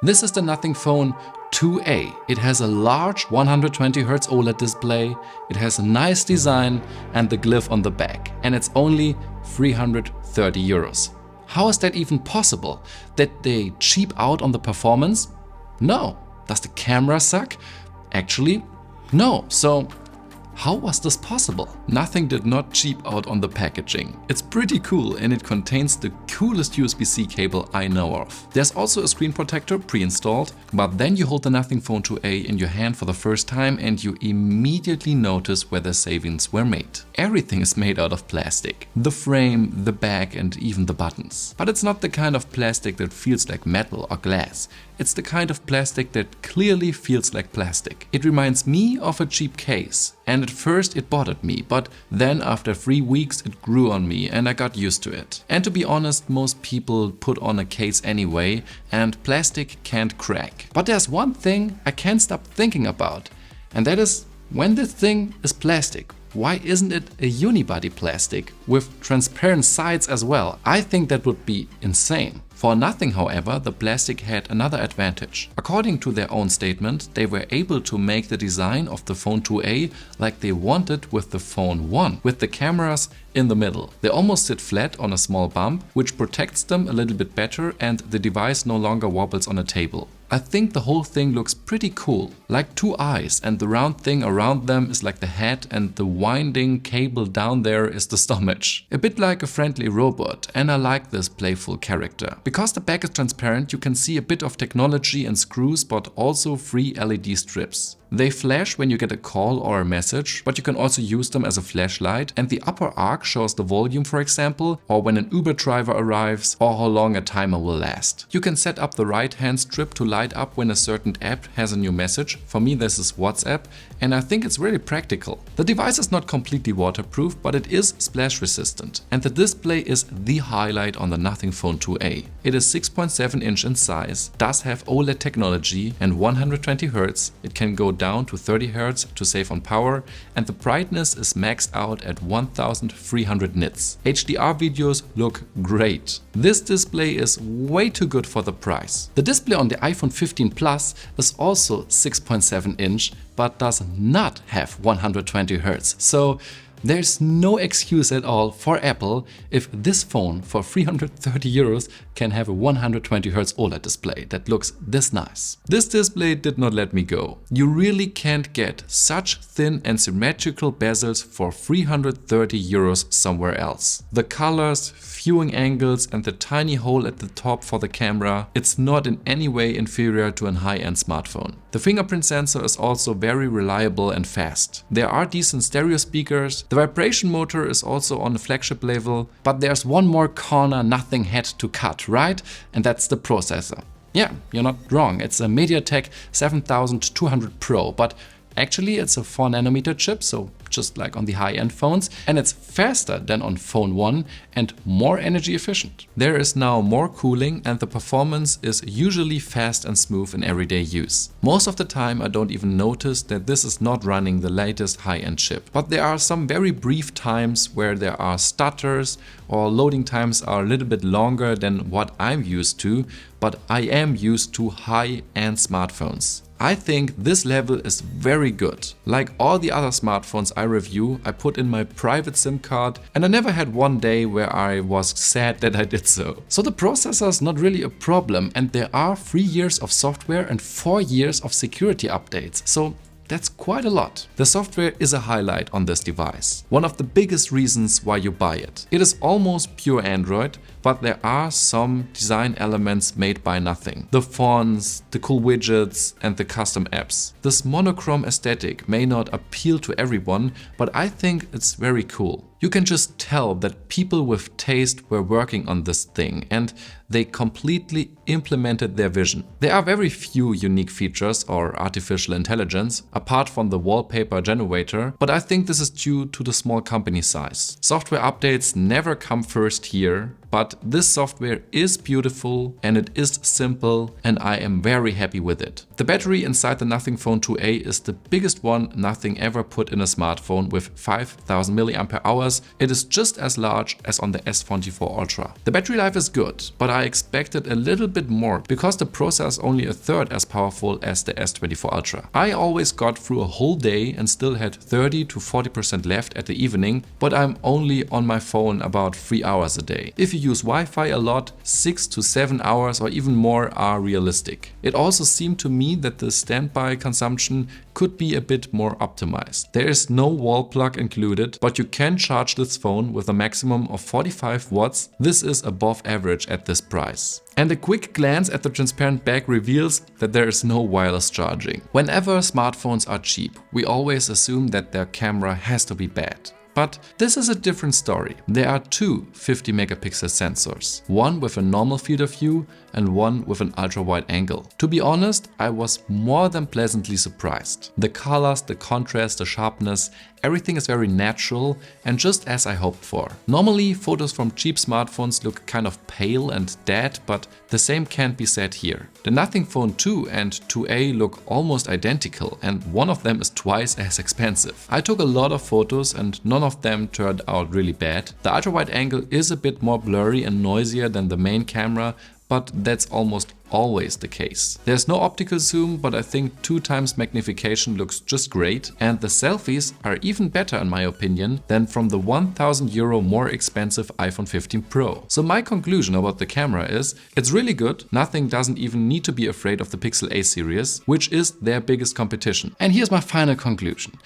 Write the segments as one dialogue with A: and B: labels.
A: This is the Nothing Phone 2A. It has a large 120Hz OLED display, it has a nice design and the glyph on the back, and it's only 330 euros. How is that even possible? That they cheap out on the performance? No. Does the camera suck? Actually, no. So how was this possible? Nothing did not cheap out on the packaging. It's pretty cool and it contains the coolest USB-C cable I know of. There's also a screen protector pre-installed, but then you hold the Nothing Phone 2A in your hand for the first time and you immediately notice where the savings were made. Everything is made out of plastic. The frame, the back and even the buttons. But it's not the kind of plastic that feels like metal or glass. It's the kind of plastic that clearly feels like plastic. It reminds me of a cheap case. And at first it bothered me, but then after 3 weeks it grew on me and I got used to it. And to be honest, most people put on a case anyway and plastic can't crack. But there's one thing I can't stop thinking about, and that is when this thing is plastic, why isn't it a unibody plastic with transparent sides as well? I think that would be insane. For Nothing, however, the plastic had another advantage. According to their own statement, they were able to make the design of the Phone 2A like they wanted with the Phone 1, with the cameras in the middle. They almost sit flat on a small bump, which protects them a little bit better and the device no longer wobbles on a table. I think the whole thing looks pretty cool, like two eyes, and the round thing around them is like the head and the winding cable down there is the stomach. A bit like a friendly robot, and I like this playful character. Because the back is transparent, you can see a bit of technology and screws, but also 3 LED strips. They flash when you get a call or a message, but you can also use them as a flashlight, and the upper arc shows the volume, for example, or when an Uber driver arrives, or how long a timer will last. You can set up the right hand strip to light up when a certain app has a new message. For me this is WhatsApp, and I think it's really practical. The device is not completely waterproof, but it is splash resistant, and the display is the highlight on the Nothing Phone 2A. It is 6.7 inch in size, does have OLED technology and 120Hz. It can go down to 30Hz to save on power, and the brightness is maxed out at 1300 nits. HDR videos look great. This display is way too good for the price. The display on the iPhone 15 Plus is also 6.7 inch, but does not have 120Hz. So there's no excuse at all for Apple if this phone for 330 euros can have a 120Hz OLED display that looks this nice. This display did not let me go. You really can't get such thin and symmetrical bezels for 330 euros somewhere else. The colors, viewing angles and the tiny hole at the top for the camera, it's not in any way inferior to a high-end smartphone. The fingerprint sensor is also very reliable and fast. There are decent stereo speakers. The vibration motor is also on the flagship level, but there's one more corner Nothing had to cut, right? And that's the processor. Yeah, you're not wrong. It's a MediaTek 7200 Pro, but actually it's a 4nm chip, so just like on the high-end phones, and it's faster than on Phone 1 and more energy efficient. There is now more cooling and the performance is usually fast and smooth in everyday use. Most of the time I don't even notice that this is not running the latest high-end chip. But there are some very brief times where there are stutters or loading times are a little bit longer than what I'm used to, but I am used to high-end smartphones. I think this level is very good. Like all the other smartphones I review, I put in my private SIM card and I never had one day where I was sad that I did so. So the processor is not really a problem, and there are 3 years of software and 4 years of security updates. So that's quite a lot. The software is a highlight on this device. One of the biggest reasons why you buy it. It is almost pure Android, but there are some design elements made by Nothing. The fonts, the cool widgets and the custom apps. This monochrome aesthetic may not appeal to everyone, but I think it's very cool. You can just tell that people with taste were working on this thing and they completely implemented their vision. There are very few unique features or artificial intelligence apart from the wallpaper generator, but I think this is due to the small company size. Software updates never come first here. but this software is beautiful and it is simple and I am very happy with it. The battery inside the Nothing Phone 2a is the biggest one Nothing ever put in a smartphone with 5000 mAh. It is just as large as on the S24 Ultra. The battery life is good, but I expected a little bit more because the processor is only a third as powerful as the S24 Ultra. I always got through a whole day and still had 30 to 40% left at the evening, but I'm only on my phone about 3 hours a day. If you use Wi-Fi a lot, 6 to 7 hours or even more are realistic. It also seemed to me that the standby consumption could be a bit more optimized. There is no wall plug included, but you can charge this phone with a maximum of 45 watts. This is above average at this price. And a quick glance at the transparent back reveals that there is no wireless charging. Whenever smartphones are cheap, we always assume that their camera has to be bad. But this is a different story. There are two 50 megapixel sensors, one with a normal field of view and one with an ultra wide angle. To be honest, I was more than pleasantly surprised. The colors, the contrast, the sharpness, everything is very natural and just as I hoped for. Normally, photos from cheap smartphones look kind of pale and dead, but the same can't be said here. The Nothing Phone 2 and 2a look almost identical and one of them is twice as expensive. I took a lot of photos and none of them turned out really bad. The ultra wide angle is a bit more blurry and noisier than the main camera, but that's almost always the case. There's no optical zoom, but I think 2x magnification looks just great, and the selfies are even better in my opinion than from the €1,000 more expensive iPhone 15 Pro. So my conclusion about the camera is, it's really good. Nothing doesn't even need to be afraid of the Pixel A series, which is their biggest competition. And here's my final conclusion.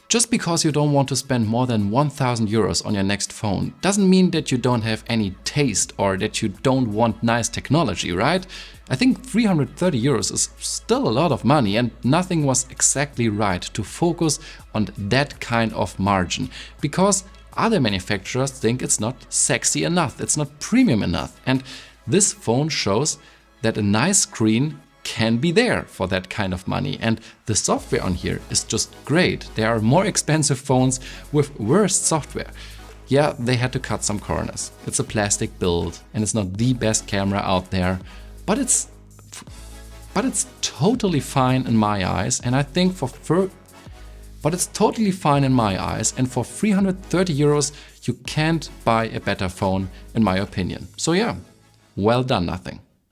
A: Just because you don't want to spend more than €1,000 on your next phone doesn't mean that you don't have any taste or that you don't want nice technology, right? I think €330 is still a lot of money and Nothing was exactly right to focus on that kind of margin because other manufacturers think it's not sexy enough, it's not premium enough. And this phone shows that a nice screen can be there for that kind of money, and the software on here is just great. There are more expensive phones with worse software. Yeah, they had to cut some corners. It's a plastic build and it's not the best camera out there, but it's totally fine in my eyes, and I think for €330 you can't buy a better phone in my opinion. So yeah, well done Nothing.